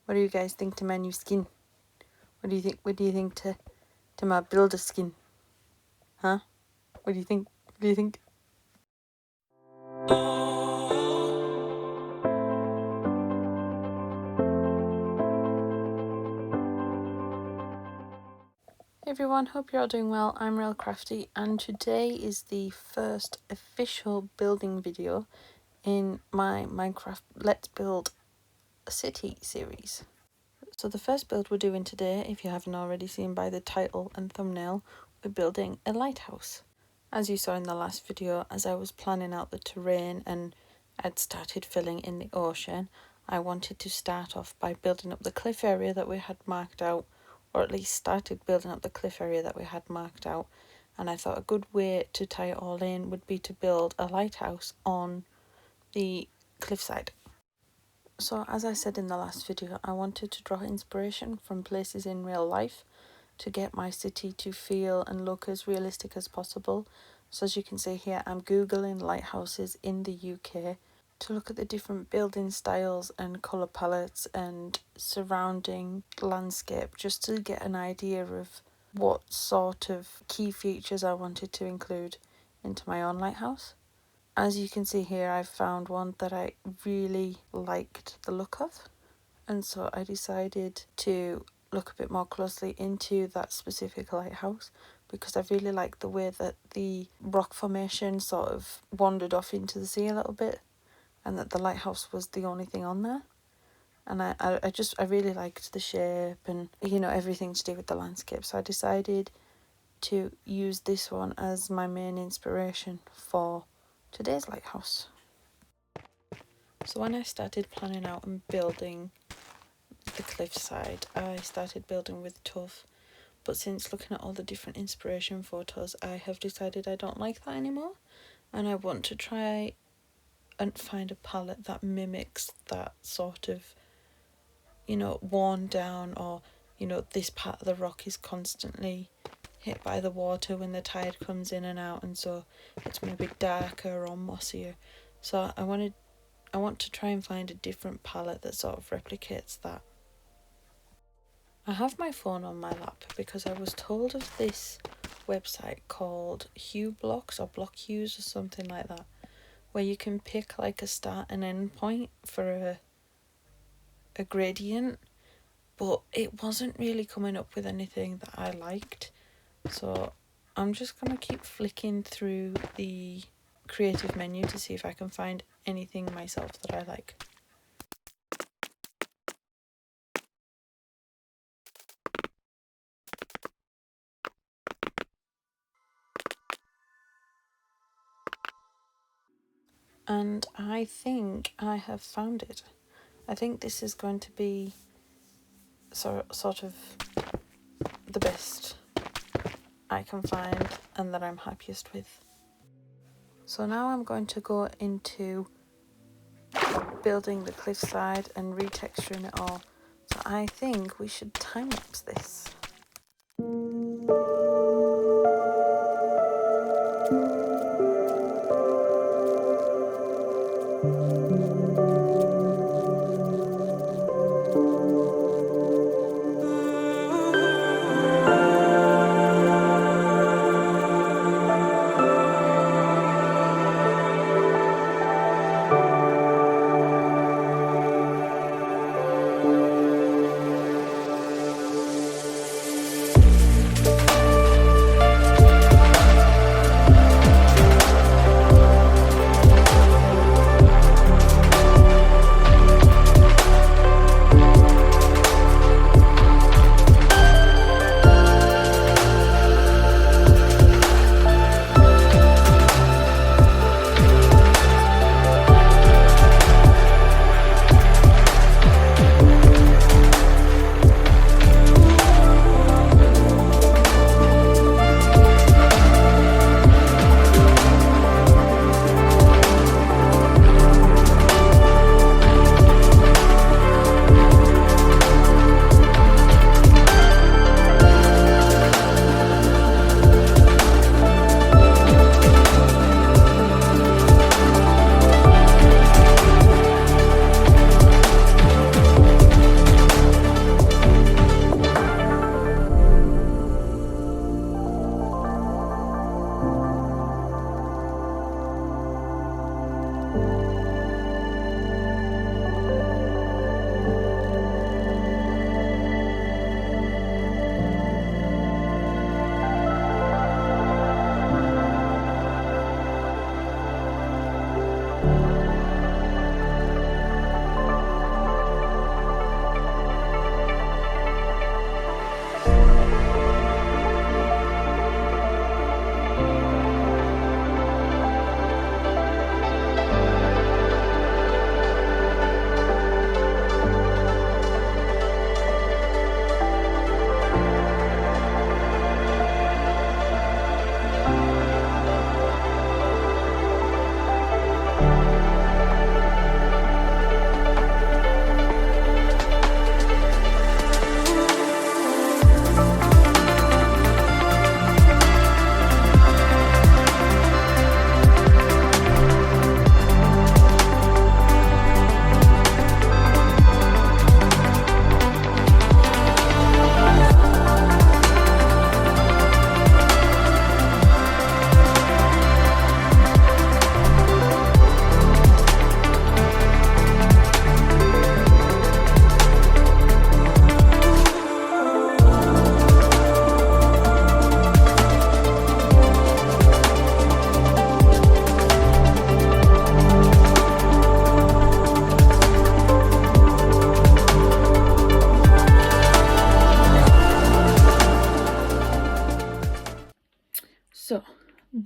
What do you guys think to my new skin? What do you think? What do you think to my builder skin? Huh? What do you think? What do you think? Hey everyone, hope you're all doing well. I'm Real Crafty, and today is the first official building video in my Minecraft Let's Build a City series. So the first build we're doing today, if you haven't already seen by the title and thumbnail, we're building a lighthouse. As you saw in the last video, as I was planning out the terrain and I'd started filling in the ocean, I wanted to start off by building up the cliff area that we had marked out, or at least started building up the cliff area that we had marked out. And I thought a good way to tie it all in would be to build a lighthouse on the cliffside. So as I said in the last video, I wanted to draw inspiration from places in real life to get my city to feel and look as realistic as possible. So as you can see here, I'm Googling lighthouses in the UK to look at the different building styles and colour palettes and surrounding landscape, just to get an idea of what sort of key features I wanted to include into my own lighthouse. As you can see here, I found one that I really liked the look of, and so I decided to look a bit more closely into that specific lighthouse because I really liked the way that the rock formation sort of wandered off into the sea a little bit, and that the lighthouse was the only thing on there. And I really liked the shape and, you know, everything to do with the landscape. So I decided to use this one as my main inspiration for today's lighthouse. So when I started planning out and building the cliffside, I started building with tuff. But since looking at all the different inspiration photos, I have decided I don't like that anymore. And I want to try and find a palette that mimics that sort of, you know, worn down, or, you know, this part of the rock is constantly hit by the water when the tide comes in and out, and so it's maybe darker or mossier. So I want to try and find a different palette that sort of replicates that. I have my phone on my lap because I was told of this website called Hue Blocks or Block Hues or something like that, where you can pick like a start and end point for a gradient, but it wasn't really coming up with anything that I liked. So I'm just going to keep flicking through the creative menu to see if I can find anything myself that I like. And I think I have found it. I think this is going to be sort of the best I can find and that I'm happiest with. So now I'm going to go into building the cliffside and retexturing it all. So I think we should time-lapse this.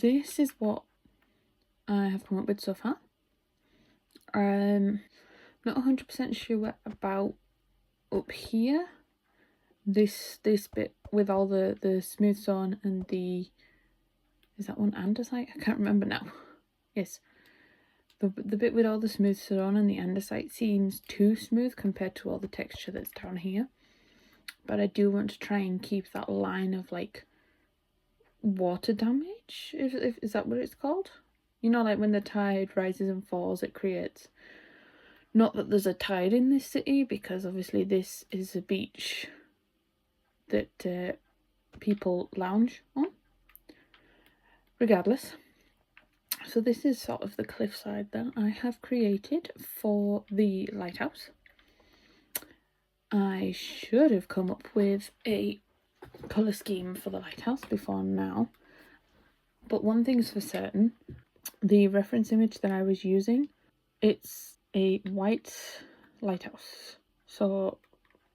this is what I have come up with so far. Not 100% sure about up here. This bit with all the smooth stone and the, is that one andesite? I can't remember now. Yes. The bit with all the smooth stone and the andesite seems too smooth compared to all the texture that's down here. But I do want to try and keep that line of like water damage, is that what it's called? You know, like when the tide rises and falls, it creates, not that there's a tide in this city, because obviously this is a beach that people lounge on. Regardless, so this is sort of the cliffside that I have created for the lighthouse. I should have come up with a colour scheme for the lighthouse before now, but one thing's for certain, the reference image that I was using, it's a white lighthouse, so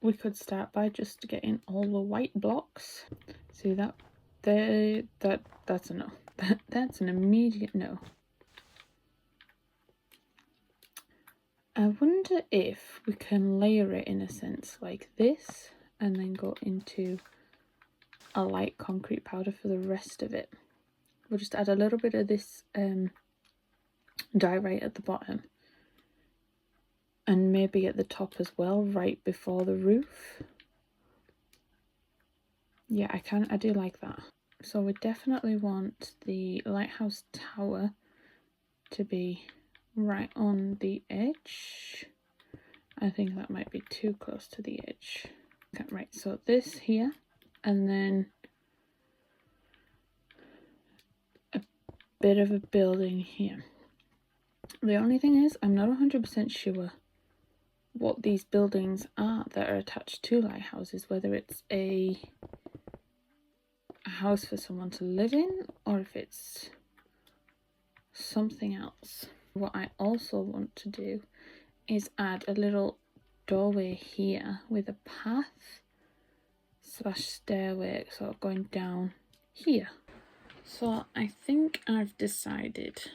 we could start by just getting all the white blocks. See that there, that's a no. That's an immediate no. I wonder if we can layer it in a sense like this and then go into a light concrete powder for the rest of it. We'll just add a little bit of this dye right at the bottom and maybe at the top as well, right before the roof. Yeah, I do like that. So we definitely want the lighthouse tower to be right on the edge. I think that might be too close to the edge. Okay, right, so this here, and then a bit of a building here. The only thing is, I'm not 100% sure what these buildings are that are attached to lighthouses, whether it's a house for someone to live in or if it's something else. What I also want to do is add a little doorway here with a path / stairway sort of going down here. So I think I've decided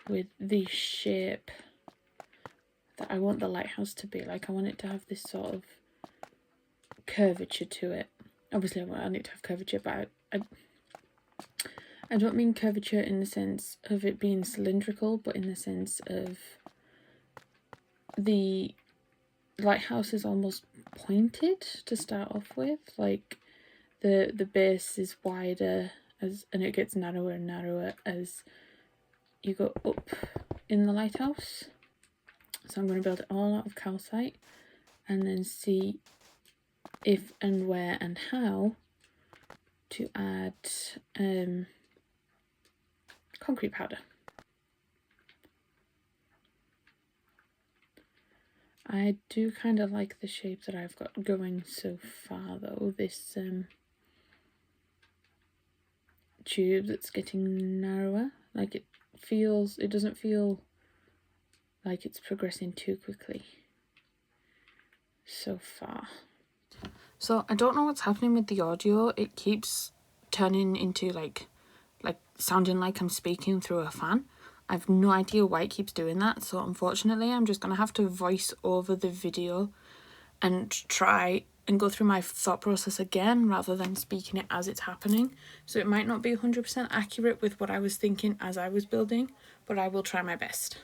with the shape that I want the lighthouse to be. Like, I want it to have this sort of curvature to it. Obviously I want it to have curvature, but I don't mean curvature in the sense of it being cylindrical, but in the sense of the lighthouse is almost pointed to start off with. Like the base is wider and it gets narrower and narrower as you go up in the lighthouse. So I'm going to build it all out of calcite and then see if and where and how to add concrete powder. I do kind of like the shape that I've got going so far though, this tube that's getting narrower. Like it doesn't feel like it's progressing too quickly so far. So I don't know what's happening with the audio. It keeps turning into like sounding like I'm speaking through a fan. I've no idea why it keeps doing that, so unfortunately I'm just gonna have to voice over the video and try and go through my thought process again rather than speaking it as it's happening. So it might not be 100% accurate with what I was thinking as I was building, but I will try my best.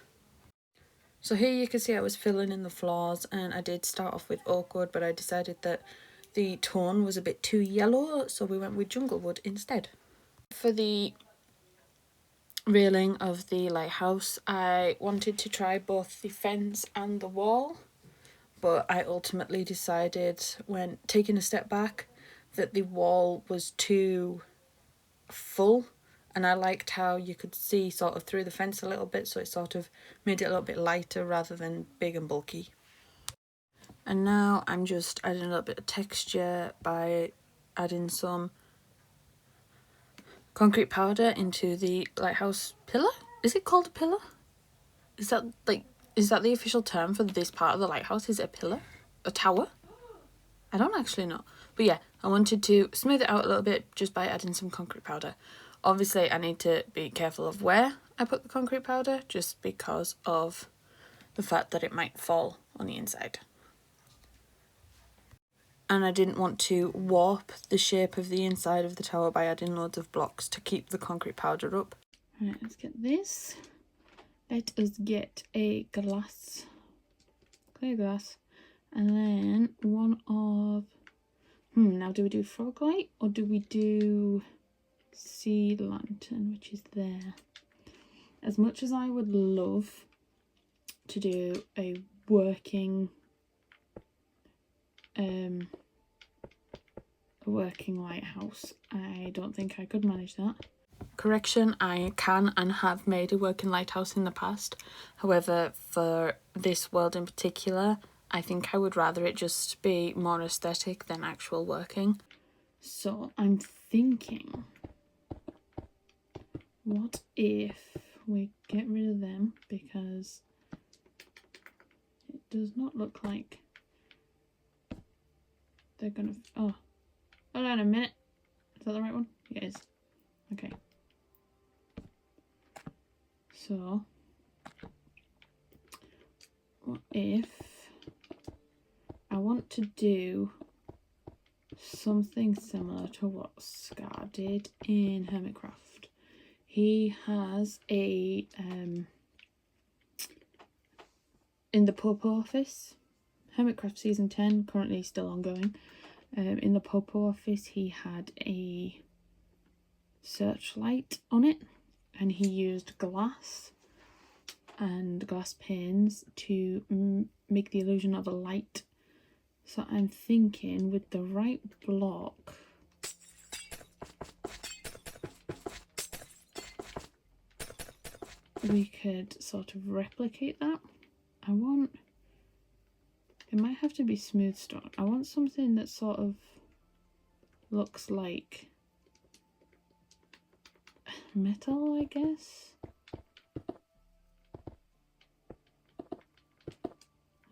So here you can see I was filling in the floors, and I did start off with oak wood, but I decided that the tone was a bit too yellow, so we went with jungle wood instead. For the railing of the lighthouse, I wanted to try both the fence and the wall, but I ultimately decided, when taking a step back, that the wall was too full, and I liked how you could see sort of through the fence a little bit, so it sort of made it a little bit lighter rather than big and bulky. And now I'm just adding a little bit of texture by adding some concrete powder into the lighthouse pillar. Is it called a pillar? Is that the official term for this part of the lighthouse? Is it a pillar? A tower? I don't actually know. But yeah, I wanted to smooth it out a little bit just by adding some concrete powder. Obviously I need to be careful of where I put the concrete powder, just because of the fact that it might fall on the inside. And I didn't want to warp the shape of the inside of the tower by adding loads of blocks to keep the concrete powder up. Right, let's get this. Let us get a glass, clear glass, and then one of, now do we do frog light or do we do sea lantern, which is there? As much as I would love to do a working lighthouse, I don't think I could manage that. Correction, I can and have made a working lighthouse in the past. However, for this world in particular, I think I would rather it just be more aesthetic than actual working. So I'm thinking, what if we get rid of them, because it does not look like they're gonna, hold on a minute, is that the right one? Yeah, it is. Okay. So, what if I want to do something similar to what Scar did in Hermitcraft? He has a, in the Popo office, Hermitcraft Season 10, currently still ongoing. In the Popo office, he had a searchlight on it, and he used glass and glass panes to make the illusion of a light. So I'm thinking with the right block, we could sort of replicate that. It might have to be smooth stone. I want something that sort of looks like metal, I guess.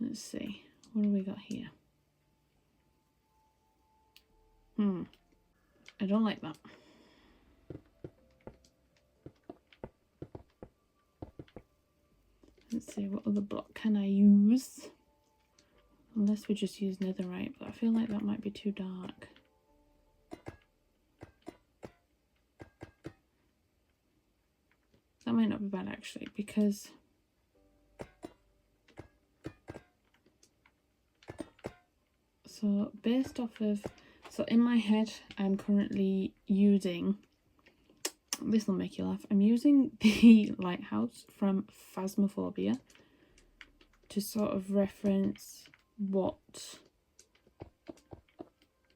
Let's see, what do we got here? I don't like that. Let's see, what other block can I use? Unless we just use netherite, but I feel like that might be too dark. That might not be bad actually, because so based off of, so in my head I'm currently using, this will make you laugh, I'm using the lighthouse from Phasmophobia to sort of reference what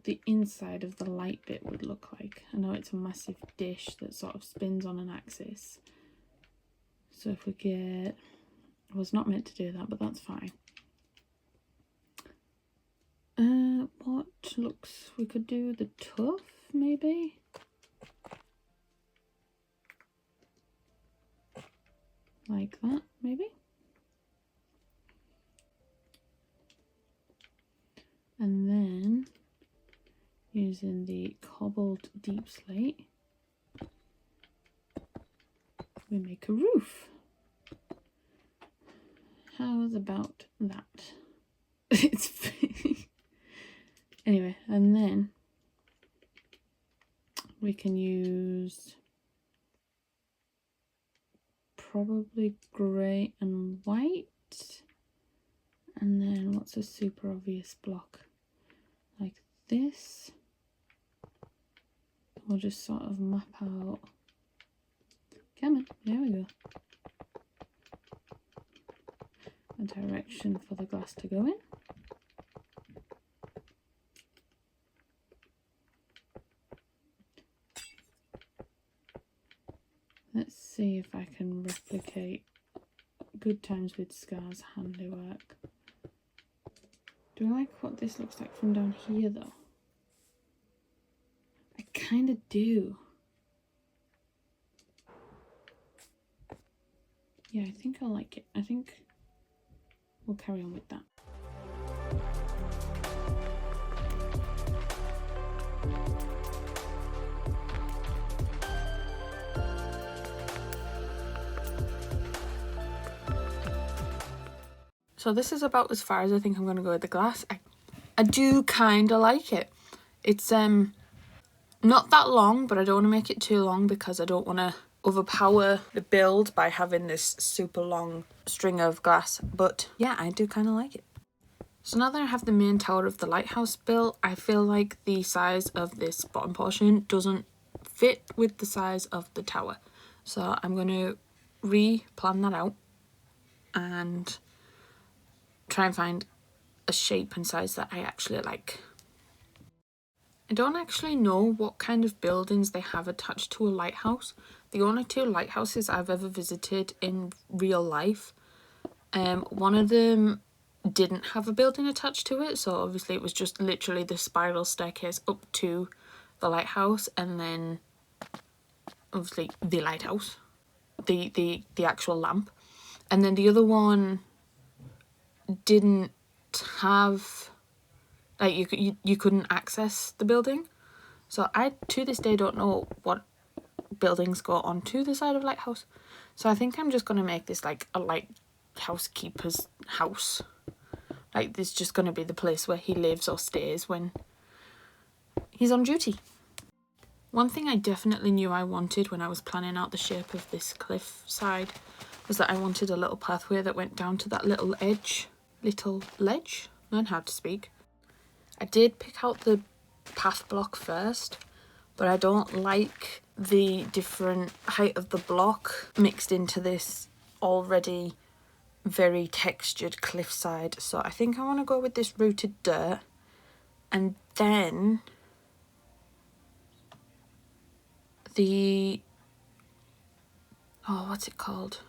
the inside of the light bit would look like. I know it's a massive dish that sort of spins on an axis. So if we get, I was not meant to do that, but that's fine. What looks, we could do the tuff maybe? Like that maybe? And then using the cobbled deep slate, we make a roof. How's about that? It's anyway, and then we can use probably grey and white, and then what's a super obvious block like this? We'll just sort of map out, come on, there we go, a direction for the glass to go in. Let's see if I can replicate Good Times with Scar's handiwork. Do I like what this looks like from down here though? I kind of do. Yeah, I think I like it. I think we'll carry on with that. So this is about as far as I think I'm going to go with the glass. I do kind of like it. It's not that long, but I don't want to make it too long because I don't want to overpower the build by having this super long string of glass. But yeah, I do kind of like it. So now that I have the main tower of the lighthouse built, I feel like the size of this bottom portion doesn't fit with the size of the tower. So I'm going to re-plan that out and try and find a shape and size that I actually like. I don't actually know what kind of buildings they have attached to a lighthouse. The only two lighthouses I've ever visited in real life, one of them didn't have a building attached to it, so obviously it was just literally the spiral staircase up to the lighthouse, and then obviously the lighthouse, the actual lamp. And then the other one didn't have, like, you couldn't access the building. So I to this day don't know what buildings go onto the side of lighthouse. So I think I'm just going to make this like a lighthouse keeper's house. Like, this is just going to be the place where he lives or stays when he's on duty. One thing I definitely knew I wanted when I was planning out the shape of this cliff side was that I wanted a little pathway that went down to that little ledge. Learn how to speak. I did pick out the path block first, but I don't like the different height of the block mixed into this already very textured cliffside. So I think I want to go with this rooted dirt, and then the what's it called?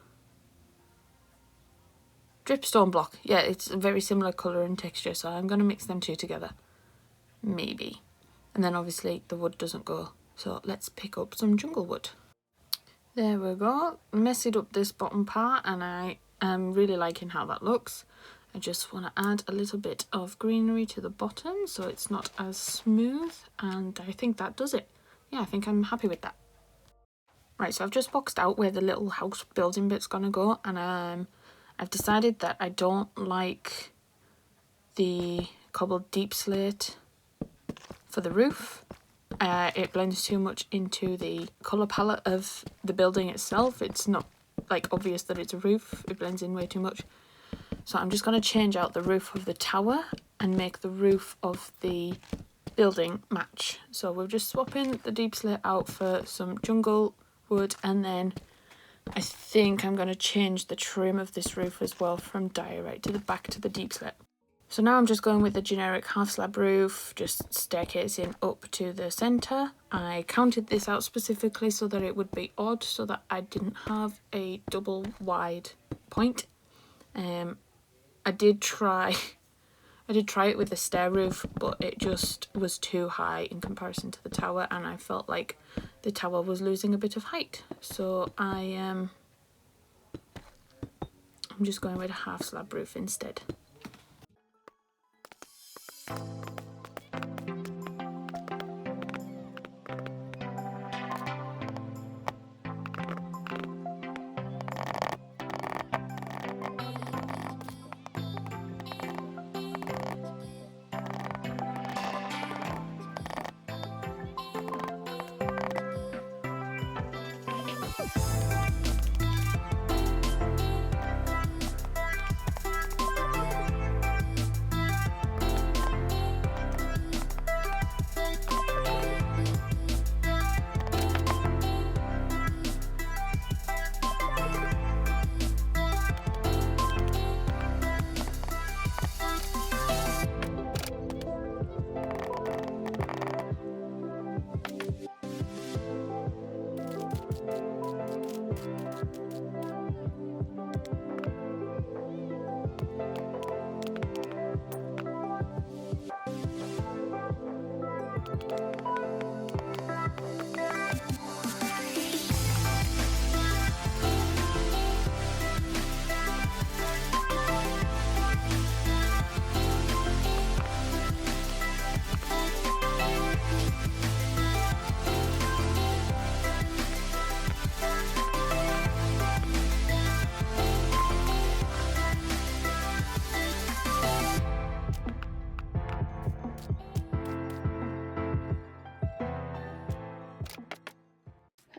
Dripstone block. Yeah, it's a very similar colour and texture, so I'm going to mix them two together. Maybe. And then obviously the wood doesn't go, so let's pick up some jungle wood. There we go. Messed up this bottom part, and I am really liking how that looks. I just want to add a little bit of greenery to the bottom so it's not as smooth, and I think that does it. Yeah, I think I'm happy with that. Right, so I've just boxed out where the little house building bit's gonna go, and I've decided that I don't like the cobbled deep slate for the roof. It blends too much into the colour palette of the building itself. It's not like obvious that it's a roof. It blends in way too much. So I'm just going to change out the roof of the tower and make the roof of the building match. So we're just swapping the deep slate out for some jungle wood, and then I think I'm going to change the trim of this roof as well from diorite to the back to the deep slate. So now I'm just going with the generic half slab roof, just staircasing up to the centre. I counted this out specifically so that it would be odd, so that I didn't have a double wide point. I did try it with the stair roof, but it just was too high in comparison to the tower, and I felt like the tower was losing a bit of height. So I'm just going with a half slab roof instead.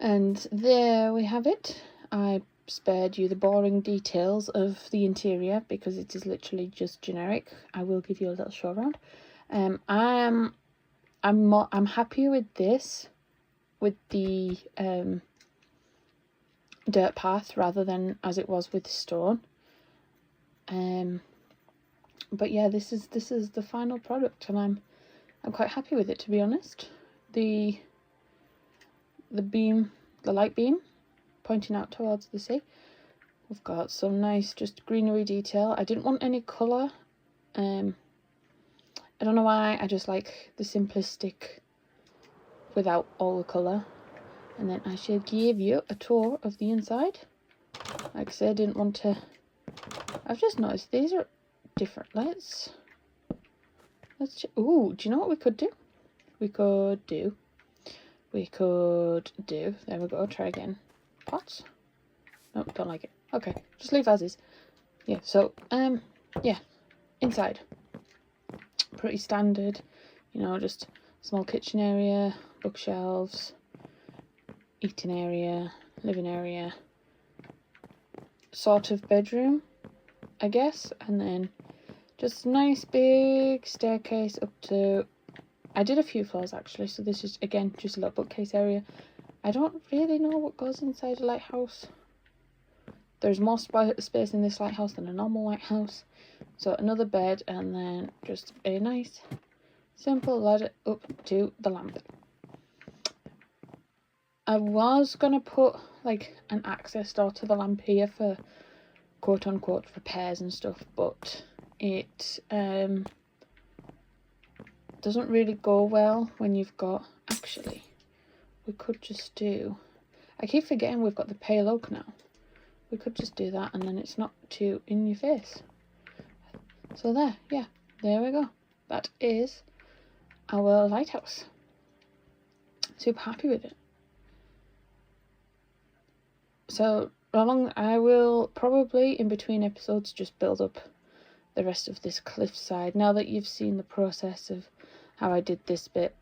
And there we have it. I spared you the boring details of the interior because it is literally just generic. I will give you a little show around. I'm happy with this, with the dirt path rather than as it was with stone. But yeah, this is the final product, and I'm quite happy with it, to be honest. The light beam pointing out towards the sea. We've got some nice just greenery detail. I didn't want any colour. I don't know why, I just like the simplistic without all the colour. And then I shall give you a tour of the inside. Like I said, I didn't want to... I've just noticed these are different. Let's ooh, do you know what we could do? We could do, there we go, try again. Pots? Nope, don't like it. Okay, just leave as is. Yeah, so, yeah, inside. Pretty standard, you know, just small kitchen area, bookshelves, eating area, living area, sort of bedroom, I guess, and then just a nice big staircase up to... I did a few floors actually, so this is again just a little bookcase area. I don't really know what goes inside a lighthouse. There's more space in this lighthouse than a normal lighthouse. So another bed, and then just a nice simple ladder up to the lamp. I was gonna put like an access door to the lamp here for quote unquote repairs and stuff, but it doesn't really go well when you've got... Actually, we could just do... I keep forgetting we've got the pale oak now. We could just do that, and then it's not too in your face. So there, yeah, there we go. That is our lighthouse. Super happy with it. So I will probably in between episodes just build up the rest of this cliffside. Now that you've seen the process of how I did this bit,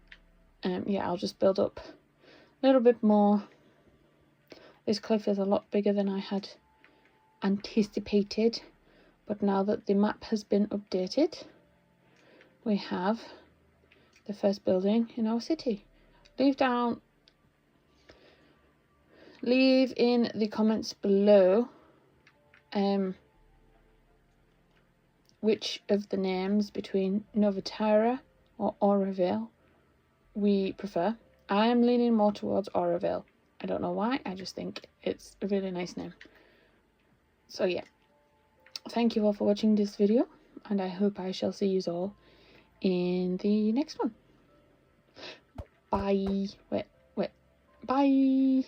yeah, I'll just build up a little bit more. This cliff is a lot bigger than I had anticipated, but now that the map has been updated, we have the first building in our city. Leave in the comments below which of the names between Novatara or Auravale we prefer. I am leaning more towards Auravale. I don't know why, I just think it's a really nice name. So yeah, thank you all for watching this video, and I hope I shall see you all in the next one. Bye. Bye.